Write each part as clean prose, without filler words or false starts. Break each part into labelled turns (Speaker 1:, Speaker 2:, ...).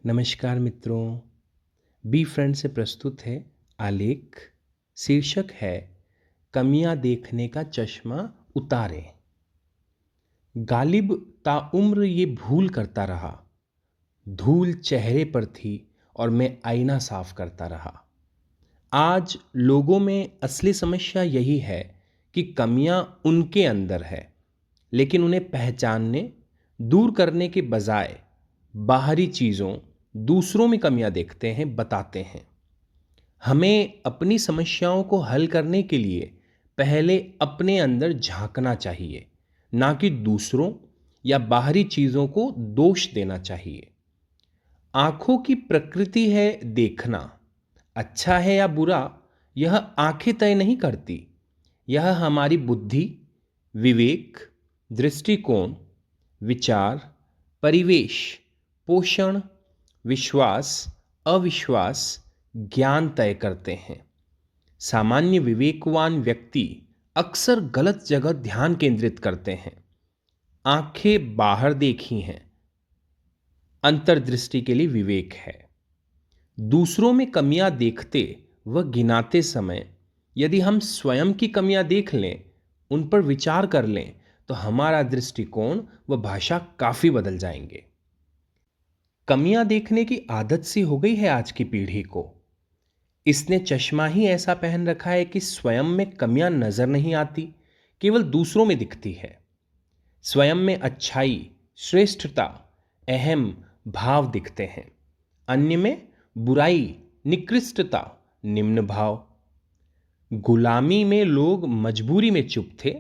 Speaker 1: नमस्कार मित्रों। Be friend से प्रस्तुत है आलेख। शीर्षक है कमियां देखने का चश्मा उतारें। गालिब ताउम्र ये भूल करता रहा। धूल चेहरे पर थी और मैं आईना साफ करता रहा। आज लोगों में असली समस्या यही है कि कमियां उनके अंदर है, लेकिन उन्हें पहचानने, दूर करने के बजाय बाहरी चीज़ों, दूसरों में कमियां देखते हैं, बताते हैं। हमें अपनी समस्याओं को हल करने के लिए पहले अपने अंदर झांकना चाहिए, ना कि दूसरों या बाहरी चीज़ों को दोष देना चाहिए। आंखों की प्रकृति है देखना। अच्छा है या बुरा, यह आंखें तय नहीं करती। यह हमारी बुद्धि, विवेक, दृष्टिकोण, विचार, परिवेश, पोषण, विश्वास, अविश्वास, ज्ञान तय करते हैं। सामान्य विवेकवान व्यक्ति अक्सर गलत जगह ध्यान केंद्रित करते हैं। आंखें बाहर देखी हैं, अंतर्दृष्टि के लिए विवेक है। दूसरों में कमियां देखते व गिनाते समय यदि हम स्वयं की कमियां देख लें, उन पर विचार कर लें, तो हमारा दृष्टिकोण व भाषा काफी बदल जाएंगे। कमियां देखने की आदत सी हो गई है आज की पीढ़ी को। इसने चश्मा ही ऐसा पहन रखा है कि स्वयं में कमियां नजर नहीं आती, केवल दूसरों में दिखती है। स्वयं में अच्छाई, श्रेष्ठता, अहम भाव दिखते हैं। अन्य में बुराई, निकृष्टता, निम्न भाव। गुलामी में लोग मजबूरी में चुप थे।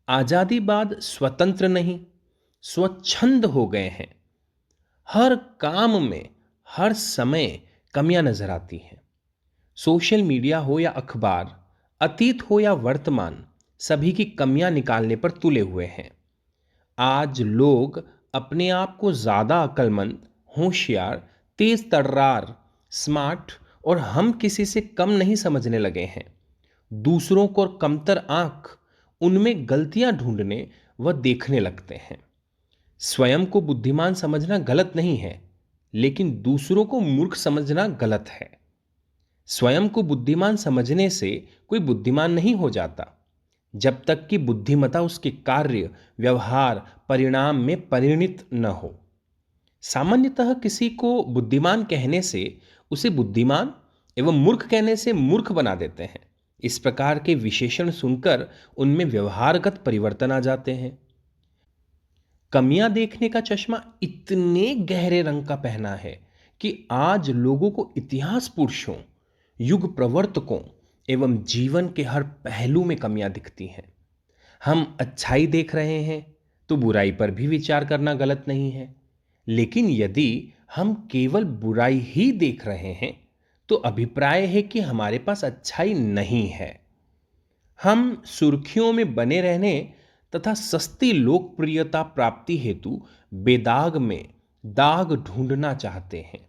Speaker 1: आजादी बाद स्वतंत्र नहीं, स्वच्छंद हो गए हैं। हर काम में, हर समय कमियां नजर आती हैं। सोशल मीडिया हो या अखबार, अतीत हो या वर्तमान, सभी की कमियां निकालने पर तुले हुए हैं। आज लोग अपने आप को ज्यादा अक्लमंद, होशियार, तेज तर्रार, स्मार्ट और हम किसी से कम नहीं समझने लगे हैं। दूसरों को कमतर आंख उनमें गलतियां ढूंढने व देखने लगते हैं। स्वयं को बुद्धिमान समझना गलत नहीं है, लेकिन दूसरों को मूर्ख समझना गलत है। स्वयं को बुद्धिमान समझने से कोई बुद्धिमान नहीं हो जाता, जब तक कि बुद्धिमत्ता उसके कार्य, व्यवहार, परिणाम में परिणित न हो। सामान्यतः किसी को बुद्धिमान कहने से उसे बुद्धिमान एवं मूर्ख कहने से मूर्ख बना देते हैं। इस प्रकार के विशेषण सुनकर उनमें व्यवहारगत परिवर्तन आ जाते हैं। कमियां देखने का चश्मा इतने गहरे रंग का पहना है कि आज लोगों को इतिहास पुरुषों, युग प्रवर्तकों एवं जीवन के हर पहलू में कमियां दिखती हैं। हम अच्छाई देख रहे हैं तो बुराई पर भी विचार करना गलत नहीं है, लेकिन यदि हम केवल बुराई ही देख रहे हैं तो अभिप्राय है कि हमारे पास अच्छाई नहीं है। हम सुर्खियों में बने रहने तथा सस्ती लोकप्रियता प्राप्ति हेतु बेदाग में दाग ढूंढना चाहते हैं,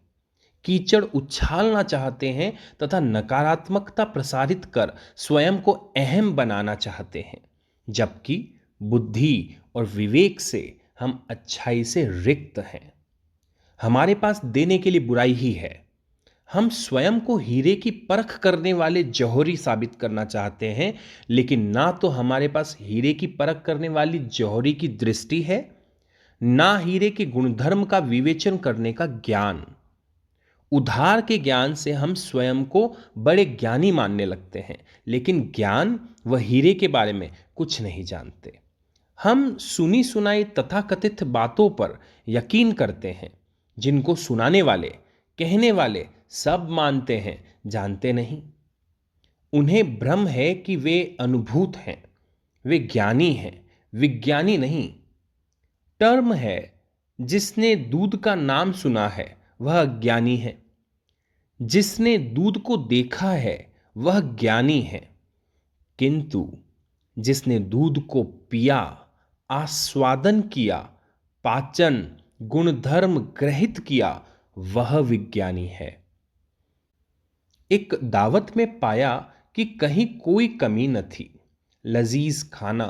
Speaker 1: कीचड़ उछालना चाहते हैं तथा नकारात्मकता प्रसारित कर स्वयं को अहम बनाना चाहते हैं, जबकि बुद्धि और विवेक से हम अच्छाई से रिक्त हैं। हमारे पास देने के लिए बुराई ही है। हम स्वयं को हीरे की परख करने वाले जौहरी साबित करना चाहते हैं, लेकिन ना तो हमारे पास हीरे की परख करने वाली जौहरी की दृष्टि है, ना हीरे के गुणधर्म का विवेचन करने का ज्ञान। उधार के ज्ञान से हम स्वयं को बड़े ज्ञानी मानने लगते हैं, लेकिन ज्ञान व हीरे के बारे में कुछ नहीं जानते। हम सुनी सुनाई तथाकथित बातों पर यकीन करते हैं, जिनको सुनाने वाले, कहने वाले सब मानते हैं, जानते नहीं। उन्हें भ्रम है कि वे अनुभूत हैं, वे ज्ञानी हैं, विज्ञानी नहीं। टर्म है, जिसने दूध का नाम सुना है वह ज्ञानी है, जिसने दूध को देखा है वह ज्ञानी है, किंतु जिसने दूध को पिया, आस्वादन किया, पाचन, गुणधर्म ग्रहित किया, वह विज्ञानी है। एक दावत में पाया कि कहीं कोई कमी न थी। लजीज खाना,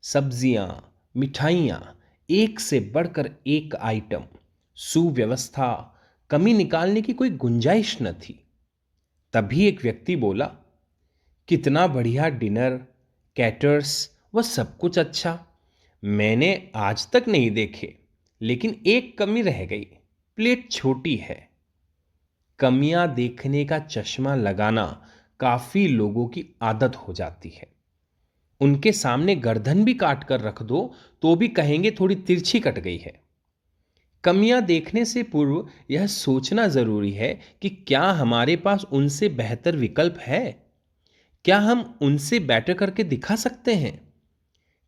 Speaker 1: सब्जियां, मिठाइयां, एक से बढ़कर एक आइटम, सुव्यवस्था, कमी निकालने की कोई गुंजाइश न थी। तभी एक व्यक्ति बोला, कितना बढ़िया डिनर, कैटर्स, वह सब कुछ अच्छा, मैंने आज तक नहीं देखे, लेकिन एक कमी रह गई, प्लेट छोटी है। कमियां देखने का चश्मा लगाना काफी लोगों की आदत हो जाती है। उनके सामने गर्दन भी काट कर रख दो तो भी कहेंगे थोड़ी तिरछी कट गई है। कमियां देखने से पूर्व यह सोचना जरूरी है कि क्या हमारे पास उनसे बेहतर विकल्प है, क्या हम उनसे बेटर करके दिखा सकते हैं।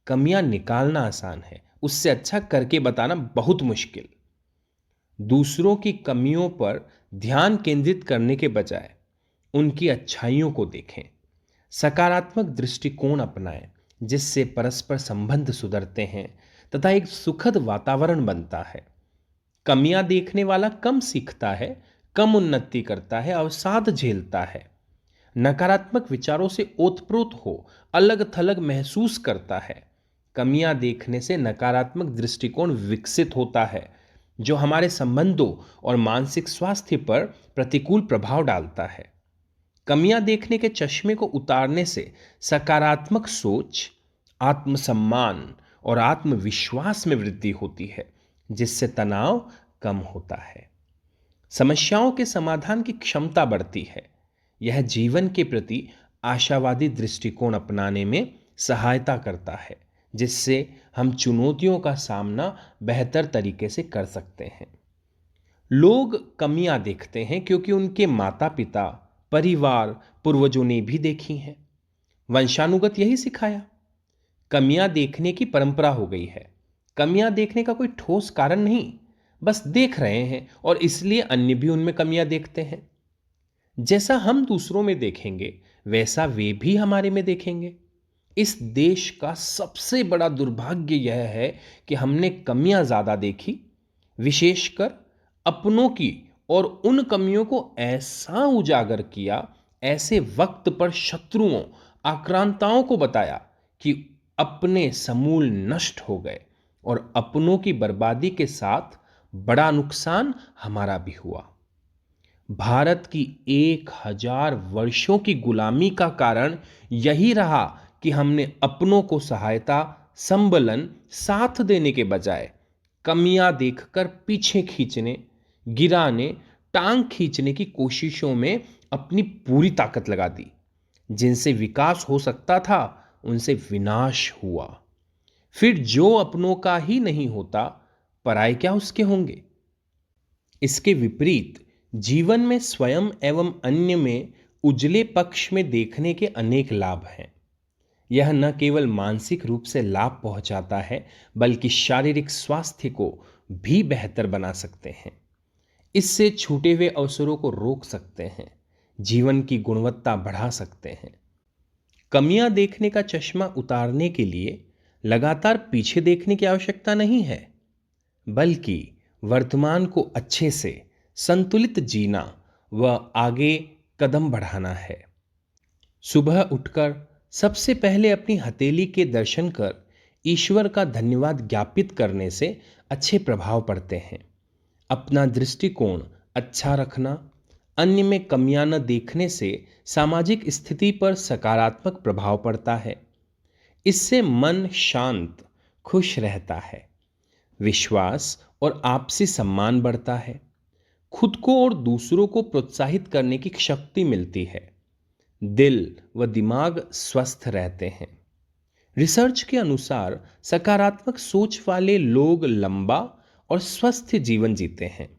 Speaker 1: कमियां निकालना आसान है, उससे अच्छा करके बताना बहुत मुश्किल। दूसरों की कमियों पर ध्यान केंद्रित करने के बजाय उनकी अच्छाइयों को देखें। सकारात्मक दृष्टिकोण अपनाएं, जिससे परस्पर संबंध सुधरते हैं तथा एक सुखद वातावरण बनता है। कमियां देखने वाला कम सीखता है, कम उन्नति करता है, अवसाद झेलता है। नकारात्मक विचारों से ओतप्रोत हो अलग थलग महसूस करता है। कमियां देखने से नकारात्मक दृष्टिकोण विकसित होता है, जो हमारे संबंधों और मानसिक स्वास्थ्य पर प्रतिकूल प्रभाव डालता है। कमियां देखने के चश्मे को उतारने से सकारात्मक सोच, आत्मसम्मान और आत्मविश्वास में वृद्धि होती है, जिससे तनाव कम होता है। समस्याओं के समाधान की क्षमता बढ़ती है। यह जीवन के प्रति आशावादी दृष्टिकोण अपनाने में सहायता करता है, जिससे हम चुनौतियों का सामना बेहतर तरीके से कर सकते हैं। लोग कमियां देखते हैं क्योंकि उनके माता पिता, परिवार, पूर्वजों ने भी देखी हैं। वंशानुगत यही सिखाया। कमियां देखने की परंपरा हो गई है। कमियां देखने का कोई ठोस कारण नहीं, बस देख रहे हैं और इसलिए अन्य भी उनमें कमियां देखते हैं। जैसा हम दूसरों में देखेंगे, वैसा वे भी हमारे में देखेंगे। इस देश का सबसे बड़ा दुर्भाग्य यह है कि हमने कमियां ज्यादा देखी, विशेषकर अपनों की, और उन कमियों को ऐसा उजागर किया, ऐसे वक्त पर शत्रुओं, आक्रांताओं को बताया कि अपने समूल नष्ट हो गए और अपनों की बर्बादी के साथ बड़ा नुकसान हमारा भी हुआ। भारत की 1000 वर्षों की गुलामी का कारण यही रहा कि हमने अपनों को सहायता, संबलन, साथ देने के बजाय कमियां देखकर पीछे खींचने, गिराने, टांग खींचने की कोशिशों में अपनी पूरी ताकत लगा दी। जिनसे विकास हो सकता था, उनसे विनाश हुआ। फिर जो अपनों का ही नहीं होता, पराये क्या उसके होंगे। इसके विपरीत जीवन में स्वयं एवं अन्य में उजले पक्ष में देखने के अनेक लाभ हैं। यह न केवल मानसिक रूप से लाभ पहुंचाता है, बल्कि शारीरिक स्वास्थ्य को भी बेहतर बना सकते हैं। इससे छूटे हुए अवसरों को रोक सकते हैं, जीवन की गुणवत्ता बढ़ा सकते हैं। कमियां देखने का चश्मा उतारने के लिए लगातार पीछे देखने की आवश्यकता नहीं है, बल्कि वर्तमान को अच्छे से संतुलित जीना व आगे कदम बढ़ाना है। सुबह उठकर सबसे पहले अपनी हथेली के दर्शन कर ईश्वर का धन्यवाद ज्ञापित करने से अच्छे प्रभाव पड़ते हैं। अपना दृष्टिकोण अच्छा रखना, अन्य में कमियां न देखने से सामाजिक स्थिति पर सकारात्मक प्रभाव पड़ता है। इससे मन शांत, खुश रहता है, विश्वास और आपसी सम्मान बढ़ता है, खुद को और दूसरों को प्रोत्साहित करने की शक्ति मिलती है, दिल व दिमाग स्वस्थ रहते हैं। रिसर्च के अनुसार सकारात्मक सोच वाले लोग लंबा और स्वस्थ जीवन जीते हैं।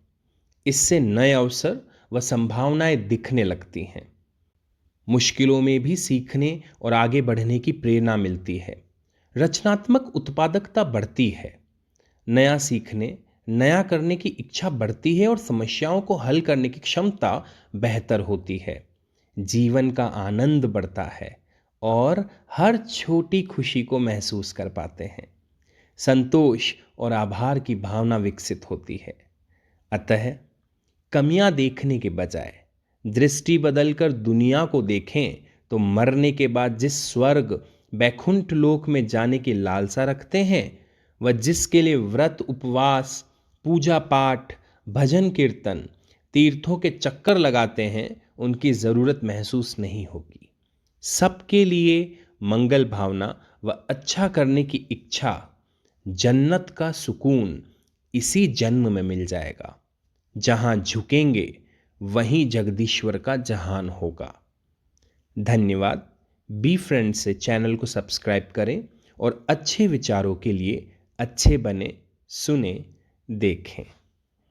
Speaker 1: इससे नए अवसर व संभावनाएं दिखने लगती हैं। मुश्किलों में भी सीखने और आगे बढ़ने की प्रेरणा मिलती है। रचनात्मक उत्पादकता बढ़ती है। नया सीखने, नया करने की इच्छा बढ़ती है और समस्याओं को हल करने की क्षमता बेहतर होती है। जीवन का आनंद बढ़ता है और हर छोटी खुशी को महसूस कर पाते हैं। संतोष और आभार की भावना विकसित होती है। अतः कमियां देखने के बजाय दृष्टि बदलकर दुनिया को देखें तो मरने के बाद जिस स्वर्ग, बैकुंठ लोक में जाने की लालसा रखते हैं, वह जिसके लिए व्रत, उपवास, पूजा पाठ, भजन कीर्तन, तीर्थों के चक्कर लगाते हैं उनकी ज़रूरत महसूस नहीं होगी। सबके लिए मंगल भावना व अच्छा करने की इच्छा, जन्नत का सुकून इसी जन्म में मिल जाएगा। जहाँ झुकेंगे वहीं जगदीश्वर का जहान होगा। धन्यवाद। बी फ्रेंड से चैनल को सब्सक्राइब करें और अच्छे विचारों के लिए अच्छे बने, सुने, देखें।